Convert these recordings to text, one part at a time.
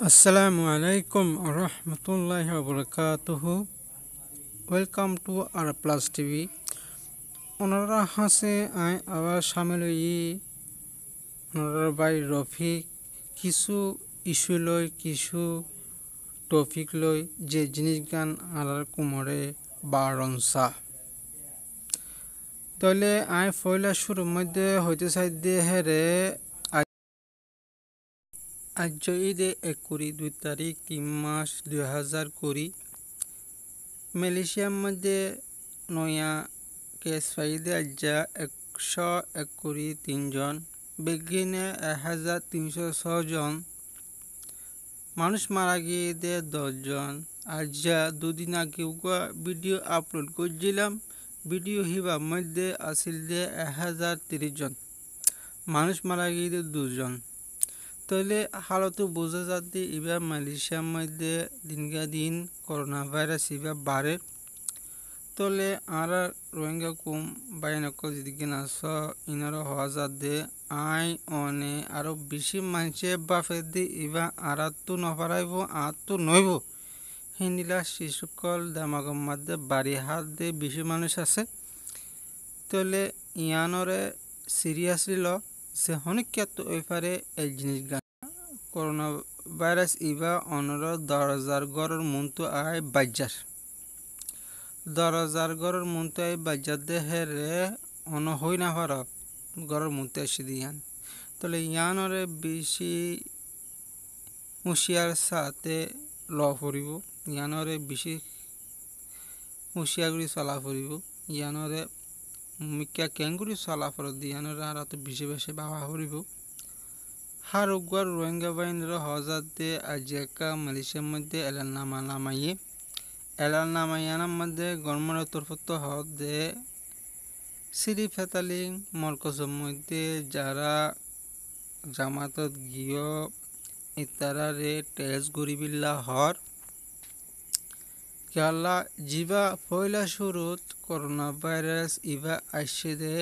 Assalamu alaikum warahmatullahi wabarakatuh. Welcome to our plus TV. ওনারা হাসে I আবার সামিল হই ওনার ভাই রফিক কিছু ইস্যু লই কিছু টপিক লই যে জিনিস গান আর কুমরে বারনসা তাহলে আই ফয়লা শুরুর মধ্যে হইতে চাই দিয়ে হেরে আজ ঈদে 1 তারিখ 3 মাস 2020 মালয়েশিয়ার মধ্যে নয়া কেস ফাইদে আজ্জা 123 জন বেগিনে 1306 জন মানুষ মারা গিয়ে 10 জন আজ্জা দুদিন আগে ভিডিও আপলোড করছিলাম ভিডিও হিবার মধ্যে আসিল দে 1030 জন মানুষ মারা গিয়ে 2 জন তাহলে হালত বোঝা যাচ্ছে এবার মালয়েশিয়ার মধ্যে দিনকা দিন করোনা ভাইরাস এবার বাড়ে তাহলে আর রোহিঙ্গা কম বাইনক যেদিকে নাচ ইনারও হওয়া যাতে আই অনে আরও বেশি মানুষে বাফে দিয়ে এবার আর তো নপারাইব আর তো নইব হিন্দিলা শিশুকল দামাগম মধ্যে বাড়ি হাত দিয়ে বেশি মানুষ আছে তাহলে ইয়ানরে সিরিয়াসলি ল যে অনেক ক্ষেত্র ওই পারে এই জিনিস গান করোনা ভাইরাস ইবা অনর 10,000 গড়ের মন্তু আয় বাজার 10,000 গড়ের মন্তু আয় বাজার দেহেরে অন হই না পার গড়ের মন্তু এসে দিয়ান তাহলে ইয়ানরে বেশি হুঁশিয়ার সাথে ল ফুরিব ইয়ানরে বেশি হুঁশিয়ারগুড়ি চলা ফুরিব ইয়ানরে মিকা কেঙ্গুরি চলা ফরত দিয়ানরে আর তো বেশি বেশি বাবা ফুরিব হার উগার রোহিঙ্গা বাহিনীর হজাতে আজকা মালয়েশিয়ার মধ্যে এলাননামা নামাইয়ে এলাননামাইয়ানার মধ্যে গভর্নমেন্টের তরফত হদে সিরি ফেতালিং মরকজের মধ্যে যারা জামাতত গিয়ে ইতারারে টেস্ট গরিবিল্লা হর কেলা জিবা পয়লা শুরুত করোনা ভাইরাস ইবা আসছে দে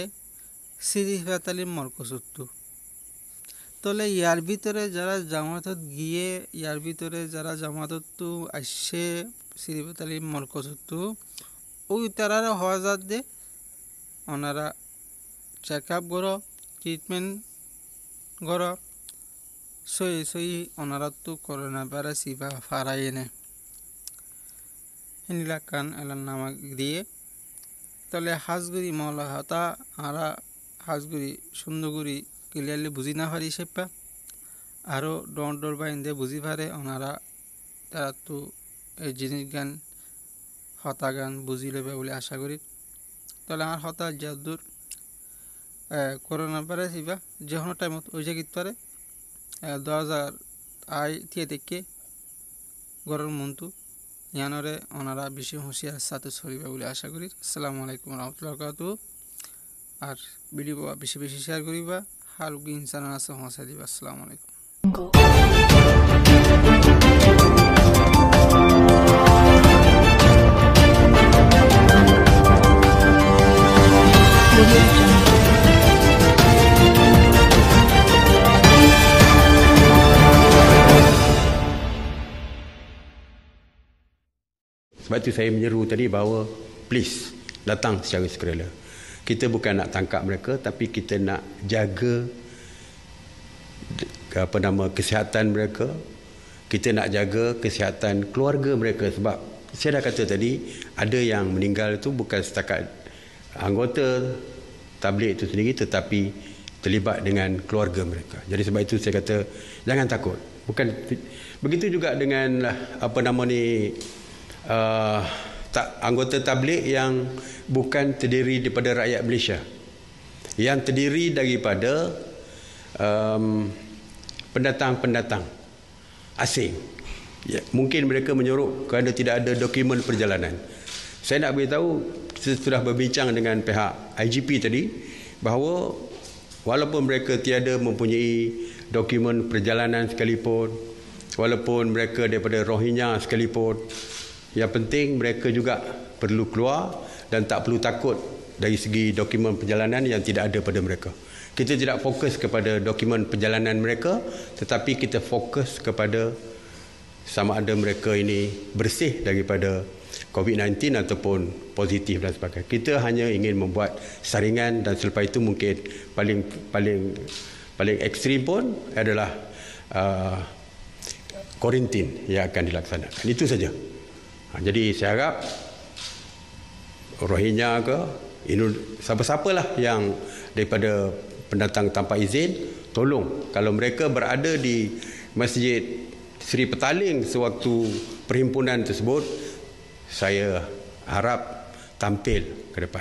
সিরি ফেতালি মরকজত্তু তাহলে ইয়ার ভিতরে যারা জামাতত গিয়ে ইয়ার ভিতরে যারা জামাতত আসছে সিরিপতালি মরকজত ওই তারা হওয়া যাত দে ওনারা চেক আপ করো ট্রিটমেন্ট করো সই ওনারা তো করোনা ভাইরাস ইবা ফারাই এনে হিনিলা কান এলার নামা দিয়ে তাহলে হাজগুড়ি মহলা হতা আরা হাজগুড়ি সুন্দরগুড়ি ক্লিয়ারলি বুঝি না পারি সেপা আরও ডর বাইন্দে বুঝি পারে ওনারা তারা তো এই জিনিস গান হতা গান বুঝি লেবে বলে আশা করি তাহলে আমার হতা যদূর করোনা ভাইরাস ইবা যে কোনো টাইমত ওই জায়গিত পারে 10,000 আই থিয়ে দেখে গরম মন্তু ইয়ানরে ওনারা বেশি হুঁশিয়ার সাথে ছড়িবে বলে আশা করি আসসালামু আলাইকুম রহমতুল্লাহ বারাকাতুহু আর ভিডিও বেশি বেশি শেয়ার করিবা হালুকি ইনসান আছে হসা দিবা আসসালামু আলাইকুম Sebab itu saya menyeru tadi bahawa please datang secara sukarela. Kita bukan nak tangkap mereka tapi kita nak jaga kesihatan mereka. Kita nak jaga kesihatan keluarga mereka sebab saya dah kata tadi ada yang meninggal itu bukan setakat anggota tabligh itu sendiri tetapi terlibat dengan keluarga mereka. Jadi sebab itu saya kata jangan takut. Bukan begitu juga dengan anggota tabligh yang bukan terdiri daripada rakyat Malaysia, yang terdiri daripada pendatang-pendatang asing. Ya, mungkin mereka menyorok kerana tidak ada dokumen perjalanan. Saya nak beritahu, saya sudah berbincang dengan pihak IGP tadi bahawa walaupun mereka tiada mempunyai dokumen perjalanan sekalipun, walaupun mereka daripada Rohingya sekalipun, yang penting mereka juga perlu keluar dan tak perlu takut dari segi dokumen perjalanan yang tidak ada pada mereka. Kita tidak fokus kepada dokumen perjalanan mereka, tetapi kita fokus kepada sama ada mereka ini bersih daripada COVID-19 ataupun positif dan sebagainya. Kita hanya ingin membuat saringan dan selepas itu mungkin paling ekstrim pun adalah kuarantin yang akan dilaksanakan. Itu saja. Jadi saya harap Rohingya ke siapa-siapalah yang daripada pendatang tanpa izin, tolong kalau mereka berada di Masjid Seri Petaling sewaktu perhimpunan tersebut, saya harap tampil ke depan.